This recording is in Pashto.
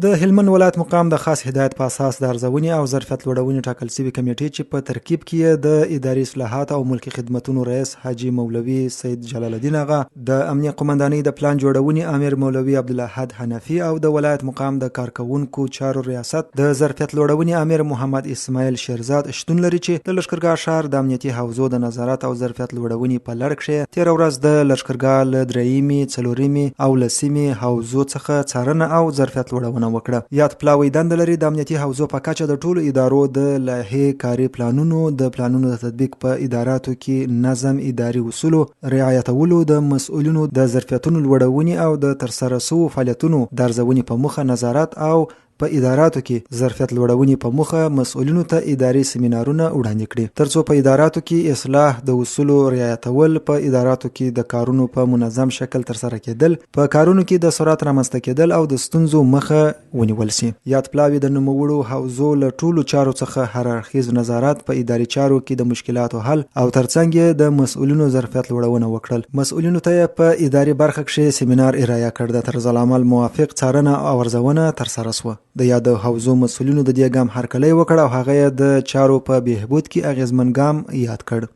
د هلمند ولایت مقام د خاص هدایت په اساس د ارزونې او ظرفیت لوړونې ټاکل شوې کمیټې چې په ترکیب کې د اداري اصلاحات او ملکي خدمتونو رئیس حاجي مولوي سید جلال الدین اغا، د امنیه قومندانۍ د پلان جوړونې امیر مولوي عبدالاحد حنفي او د ولایت مقام د کارکوونکو چارو ریاست د ظرفیت لوړونې امیر محمد اسماعیل شیرزاد شتون لري چې د لښکرګاه ښار د امنیتي حوزو د نظارت او ظرفیت لوړونې په لړ کې تېره ورځ د لښکرګاه له درېیمې، څلورمې او لسمې حوزو څخه څارنه او ظرفیت لوړونه وکړه. یاد پلاوی دنده لري د امنیتي حوزو په کچه د ټولو ادارو د لایحې کاري پلانونو د پلانونو د تطبیق په اداراتو کې نظم، اداري اصولو رعایتولو، د مسؤلینو د ظرفیتونو لوړونې او د ترسره شوو فعالیتونو د ارزونې په موخه نظارت او په اداراتو کې ظرفیت لوړونې په موخه مسؤلینو ته اداري سیمینارونه وړاندې کړي، ترڅو په اداراتو کې اصلاح، د اصولو رعایتول، په اداراتو کې د کارونو په منظم شکل ترسره کېدل، په کارونو کې د سرعت رامنځته کېدل او د ستونزو مخه ونیول شي. یاد پلاوی د نوموړو حوزو له ټولو چارو څخه هر اړخیز نظارت، په اداري چارو کې د مشکلاتو حل او ترڅنګ یې د مسؤلینو ظرفیت لوړونه وکړل. مسؤلینو ته په اداري برخه کې سیمینار ارائه کړ. د طرز العمل موافق څارنه او ارزونه ترسره شوه. د یاد حوزو مسؤلینو د دې ګام هرکلی وکړ او هغه یې د چارو په بهبود کې اغیزمن ګام یاد کړ.